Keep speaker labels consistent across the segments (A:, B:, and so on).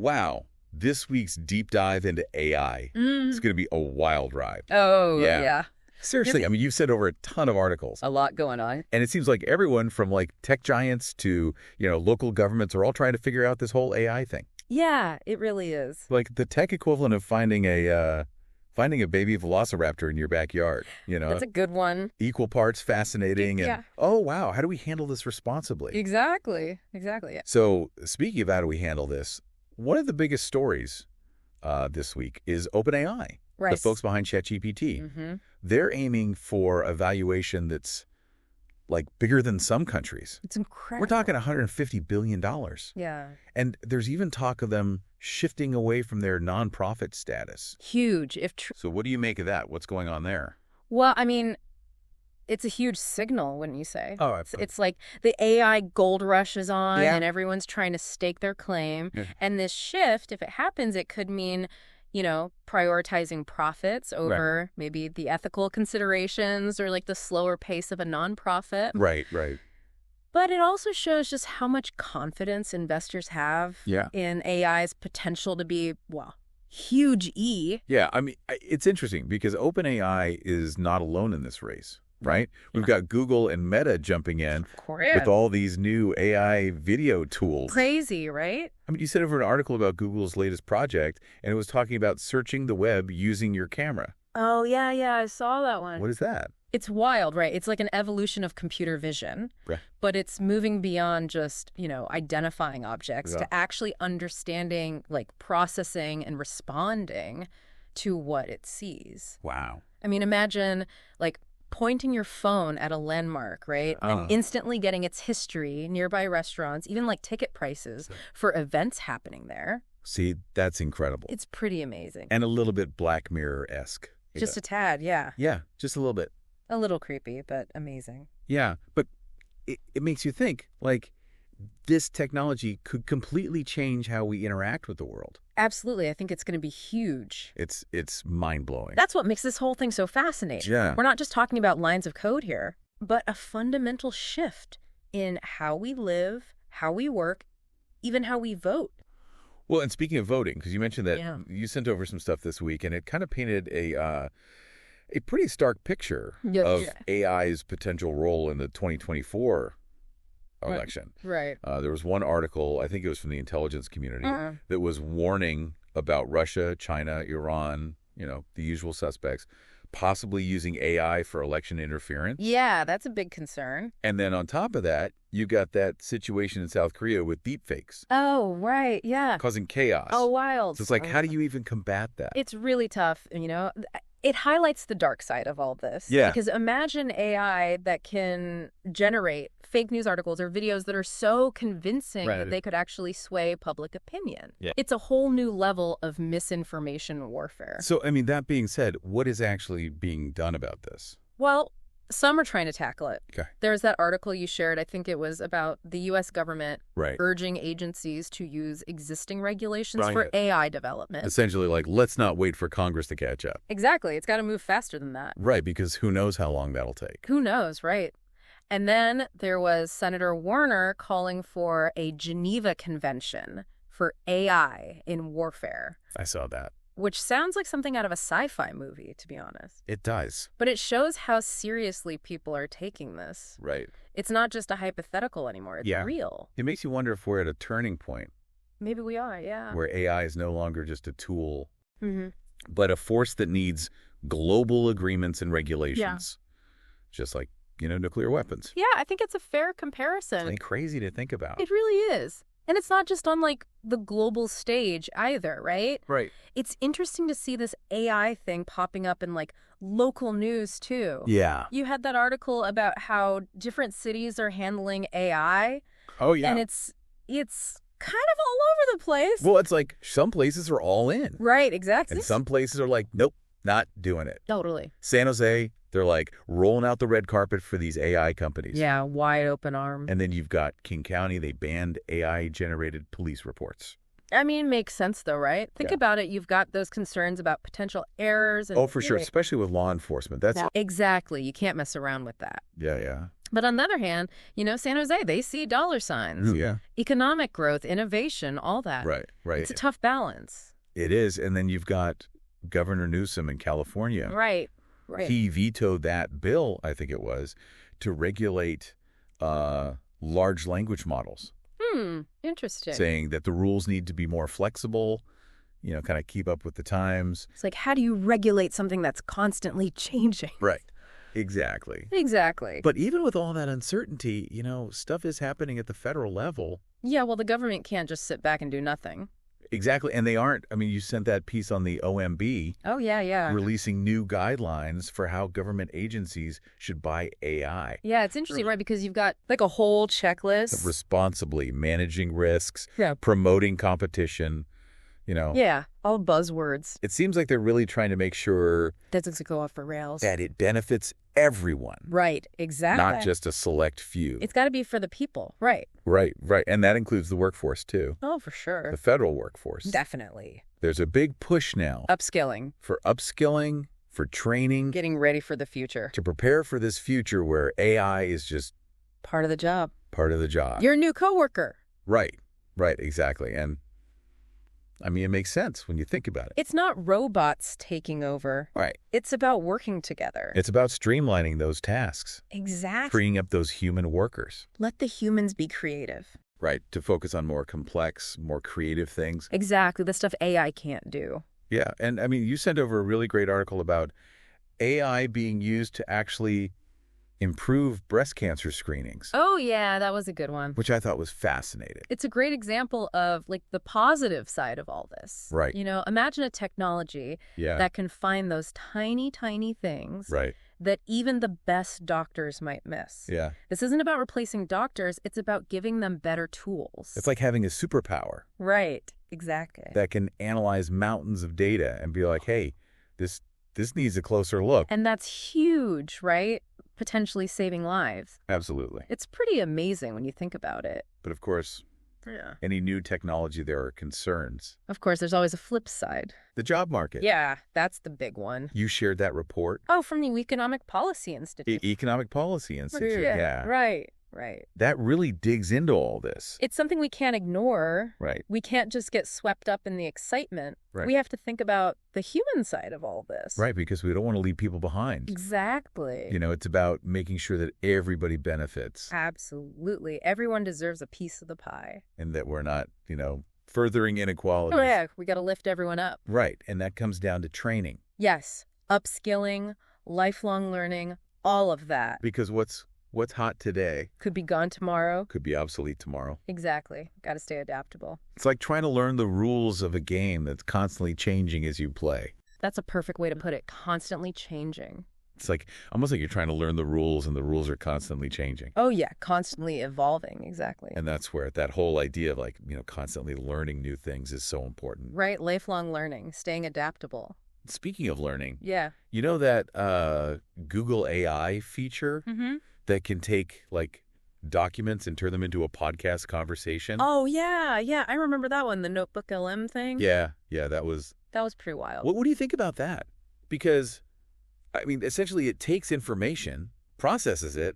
A: Wow. This week's deep dive into AI is going to be a wild ride.
B: Oh,
A: Yeah.
B: yeah.
A: Seriously, I mean, you've sent over a ton of articles.
B: A lot going on.
A: And it seems like everyone from like tech giants to, local governments are all trying to figure out this whole AI thing.
B: Yeah, it really is.
A: Like the tech equivalent of finding a baby velociraptor in your backyard,
B: That's a good one.
A: Equal parts fascinating and,
B: Yeah.
A: oh, wow, how do we handle this responsibly?
B: Exactly.
A: So speaking of how do we handle this, one of the biggest stories this week is OpenAI,
B: Right.
A: the folks behind ChatGPT.
B: Mm-hmm.
A: They're aiming for a valuation that's like bigger than some countries.
B: It's incredible.
A: We're talking $150 billion.
B: Yeah.
A: And there's even talk of them shifting away from their nonprofit status.
B: Huge.
A: So what do you make of that? What's going on there?
B: Well, I mean, it's a huge signal, wouldn't you say?
A: Oh,
B: It's like the AI gold rush is on
A: Yeah.
B: and everyone's trying to stake their claim.
A: Yeah.
B: And this shift, if it happens, it could mean, prioritizing profits over maybe the ethical considerations or like the slower pace of a nonprofit.
A: Right.
B: But it also shows just how much confidence investors have in AI's potential to be, huge E.
A: Yeah, I mean, it's interesting because OpenAI is not alone in this race, right? We've got Google and Meta jumping in with all these new AI video tools.
B: Crazy, right?
A: I mean, you sent over an article about Google's latest project, and it was talking about searching the web using your camera.
B: Oh, yeah, I saw that one.
A: What is that?
B: It's wild, right? It's like an evolution of computer vision,
A: Right.
B: but it's moving beyond just, identifying objects to actually understanding, like processing and responding to what it sees.
A: Wow.
B: I mean, imagine like pointing your phone at a landmark, right? And instantly getting its history, nearby restaurants, even like ticket prices for events happening there.
A: See, that's incredible.
B: It's pretty amazing.
A: And a little bit Black Mirror-esque.
B: Just a tad, yeah.
A: Yeah, just a little bit.
B: A little creepy, but amazing.
A: Yeah, but it makes you think, like, this technology could completely change how we interact with the world.
B: Absolutely. I think it's going to be huge.
A: It's mind-blowing.
B: That's what makes this whole thing so fascinating.
A: Yeah.
B: We're not just talking about lines of code here, but a fundamental shift in how we live, how we work, even how we vote.
A: Well, and speaking of voting, because you mentioned that
B: Yeah.
A: you sent over some stuff this week, and it kind of painted a pretty stark picture of AI's potential role in the 2024 election.
B: Right.
A: There was one article, I think it was from the intelligence community, that was warning about Russia, China, Iran, the usual suspects, possibly using AI for election interference.
B: Yeah, that's a big concern.
A: And then on top of that, you got that situation in South Korea with deepfakes
B: Oh, right. Yeah.
A: causing chaos.
B: Oh, wild.
A: So it's like, how do you even combat that?
B: It's really tough, It highlights the dark side of all this.
A: Yeah.
B: Because imagine AI that can generate fake news articles or videos that are so convincing that they could actually sway public opinion.
A: Yeah.
B: It's a whole new level of misinformation warfare.
A: So, I mean, that being said, what is actually being done about this?
B: Well, some are trying to tackle it.
A: Okay.
B: There's that article you shared, I think it was about the U.S. government
A: Right.
B: urging agencies to use existing regulations
A: Right.
B: for AI development.
A: Essentially, like, let's not wait for Congress to catch up.
B: Exactly. It's got to move faster than that.
A: Right, because who knows how long that'll take.
B: Who knows, right? And then there was Senator Warner calling for a Geneva Convention for AI in warfare,
A: I saw that.
B: which sounds like something out of a sci-fi movie, to be honest.
A: It does.
B: But it shows how seriously people are taking this.
A: Right.
B: It's not just a hypothetical anymore. It's real.
A: It makes you wonder if we're at a turning point
B: Maybe we are, yeah.
A: where AI is no longer just a tool,
B: Mm-hmm.
A: but a force that needs global agreements and regulations. Just like, nuclear weapons.
B: Yeah, I think it's a fair comparison.
A: It's crazy to think about.
B: It really is. And it's not just on, like, the global stage either, right?
A: Right.
B: It's interesting to see this AI thing popping up in, like, local news, too.
A: Yeah.
B: You had that article about how different cities are handling AI.
A: Oh, yeah.
B: And it's kind of all over the place.
A: Well, it's like some places are all in.
B: Right, exactly.
A: And some places are like, nope, not doing it.
B: Totally.
A: San Jose, they're like rolling out the red carpet for these AI companies.
B: Yeah, wide open arms.
A: And then you've got King County, they banned AI-generated police reports.
B: I mean, makes sense, though, right? Think
A: Yeah.
B: about it. You've got those concerns about potential errors. And
A: Oh, for sure, especially with law enforcement. That's
B: Exactly. You can't mess around with that.
A: yeah.
B: But on the other hand, San Jose, they see dollar signs.
A: Yeah.
B: Economic growth, innovation, all that.
A: Right.
B: It's a tough balance.
A: It is. And then you've got Governor Newsom in California.
B: Right.
A: He vetoed that bill, I think it was, to regulate large language models.
B: Interesting.
A: Saying that the rules need to be more flexible, kind of keep up with the times.
B: It's like, how do you regulate something that's constantly changing?
A: Right. Exactly. But even with all that uncertainty, stuff is happening at the federal level.
B: Yeah, well, the government can't just sit back and do nothing.
A: Exactly. And they aren't. I mean, you sent that piece on the OMB.
B: Oh, yeah.
A: Releasing new guidelines for how government agencies should buy AI.
B: Yeah, it's interesting, right? Because you've got like a whole checklist.
A: Responsibly managing risks, promoting competition,
B: Yeah, all buzzwords.
A: It seems like they're really trying to make sure
B: that doesn't go off the rails.
A: That it benefits everyone.
B: Right, exactly.
A: Not just a select few.
B: It's got to be for the people, right.
A: Right. And that includes the workforce, too.
B: Oh, for sure.
A: The federal workforce.
B: Definitely.
A: There's a big push now.
B: Upskilling.
A: For upskilling, for training.
B: Getting ready for the future.
A: To prepare for this future where AI is just...
B: part of the job.
A: Part of the job.
B: Your new coworker.
A: Right, exactly. And... I mean, it makes sense when you think about it.
B: It's not robots taking over.
A: Right.
B: It's about working together.
A: It's about streamlining those tasks.
B: Exactly.
A: Freeing up those human workers.
B: Let the humans be creative.
A: Right. To focus on more complex, more creative things.
B: Exactly. The stuff AI can't do.
A: Yeah. And I mean, you sent over a really great article about AI being used to actually improve breast cancer screenings.
B: Oh, yeah, that was a good one.
A: Which I thought was fascinating.
B: It's a great example of like the positive side of all this.
A: Right.
B: Imagine a technology that can find those tiny, tiny things that even the best doctors might miss.
A: Yeah.
B: This isn't about replacing doctors. It's about giving them better tools.
A: It's like having a superpower.
B: Right. Exactly.
A: That can analyze mountains of data and be like, hey, this needs a closer look.
B: And that's huge, right? Potentially saving lives.
A: Absolutely.
B: It's pretty amazing when you think about it.
A: But of course, any new technology, there are concerns.
B: Of course, there's always a flip side.
A: The job market.
B: Yeah, that's the big one.
A: You shared that report?
B: Oh, from the Economic Policy Institute.
A: Economic Policy Institute, yeah.
B: Right.
A: That really digs into all this.
B: It's something we can't ignore.
A: Right.
B: We can't just get swept up in the excitement.
A: Right.
B: We have to think about the human side of all this.
A: Right, because we don't want to leave people behind.
B: Exactly.
A: It's about making sure that everybody benefits.
B: Absolutely. Everyone deserves a piece of the pie.
A: And that we're not, furthering inequality.
B: Oh, yeah. We got to lift everyone up.
A: Right. And that comes down to training.
B: Yes. Upskilling, lifelong learning, all of that.
A: Because what's hot today
B: could be gone tomorrow.
A: Could be obsolete tomorrow.
B: Exactly. Got to stay adaptable.
A: It's like trying to learn the rules of a game that's constantly changing as you play.
B: That's a perfect way to put it. Constantly changing.
A: It's like almost like you're trying to learn the rules and the rules are constantly changing.
B: Oh, yeah. Constantly evolving. Exactly.
A: And that's where that whole idea of constantly learning new things is so important.
B: Right. Lifelong learning, staying adaptable.
A: Speaking of learning.
B: Yeah.
A: You know that Google AI feature that can take documents and turn them into a podcast conversation?
B: Oh, yeah. I remember that one, the Notebook LM thing.
A: Yeah, that was
B: pretty wild.
A: What do you think about that? Because I mean, essentially it takes information, processes it,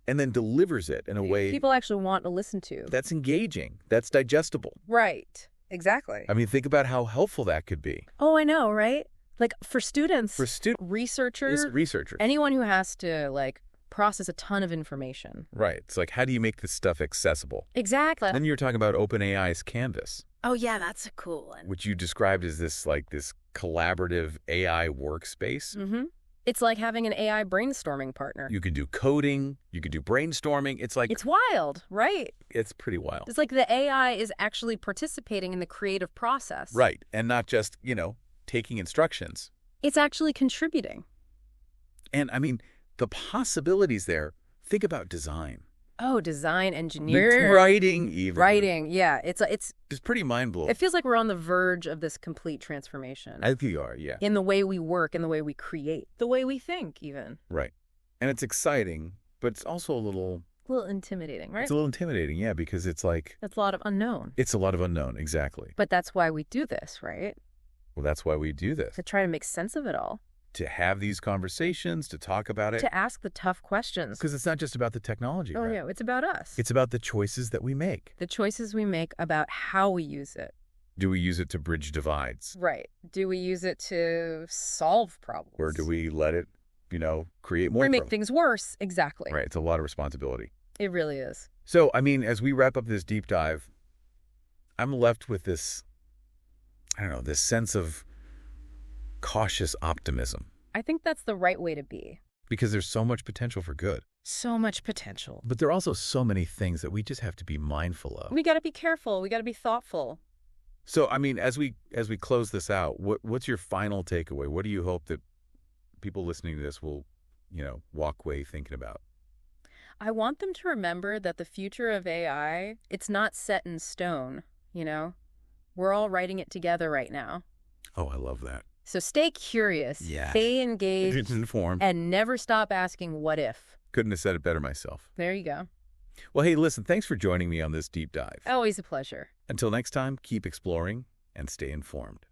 A: and then delivers it in a way
B: people actually want to listen to.
A: That's engaging, that's digestible.
B: Right. Exactly.
A: I mean, think about how helpful that could be.
B: Oh, I know, right? Like for students, researchers, anyone who has to process a ton of information.
A: Right. It's like, how do you make this stuff accessible?
B: Exactly.
A: Then you're talking about OpenAI's Canvas.
B: Oh, yeah, that's a cool one.
A: Which you described as this collaborative AI workspace.
B: Mm-hmm. It's like having an AI brainstorming partner.
A: You could do coding. You could do brainstorming. It's
B: wild, right?
A: It's pretty wild.
B: It's like the AI is actually participating in the creative process.
A: Right. And not just, taking instructions.
B: It's actually contributing.
A: And I mean, the possibilities there, think about design.
B: Oh, design, engineering.
A: Writing, even.
B: Writing, yeah. It's
A: pretty mind-blowing.
B: It feels like we're on the verge of this complete transformation.
A: I think you are, yeah.
B: In the way we work, in the way we create, the way we think, even.
A: Right. And it's exciting, but it's also a little
B: intimidating, right?
A: It's a little intimidating, yeah, because it's like...
B: That's a lot of unknown.
A: It's a lot of unknown, exactly.
B: But that's why we do this, right?
A: Well, that's why we do this.
B: To try to make sense of it all.
A: to have these conversations, to talk about it.
B: To ask the tough questions.
C: Because it's not just about the technology,
B: Oh,
C: right?
B: yeah, it's about us.
C: It's about the choices that we make.
B: The choices we make about how we use it.
A: Do we use it to bridge divides?
B: Right. Do we use it to solve problems?
A: Or do we let it, create more
B: Or make
A: problems?
B: things worse? Exactly.
A: Right. It's a lot of responsibility.
B: It really is.
A: So, I mean, as we wrap up this deep dive, I'm left with this, this sense of cautious optimism.
B: I think that's the right way to be.
A: Because there's so much potential for good.
B: So much potential.
C: But there are also so many things that we just have to be mindful of.
B: We got to be careful. We got to be thoughtful.
A: So, I mean, as we close this out, what's your final takeaway? What do you hope that people listening to this will, walk away thinking about?
B: I want them to remember that the future of AI, it's not set in stone, We're all writing it together right now.
A: Oh, I love that.
B: So stay curious,
C: Yeah.
B: stay engaged,
A: It's informed.
B: and never stop asking what if.
A: Couldn't have said it better myself.
B: There you go.
A: Well, hey, listen, thanks for joining me on this deep dive.
B: Always a pleasure.
A: Until next time, keep exploring and stay informed.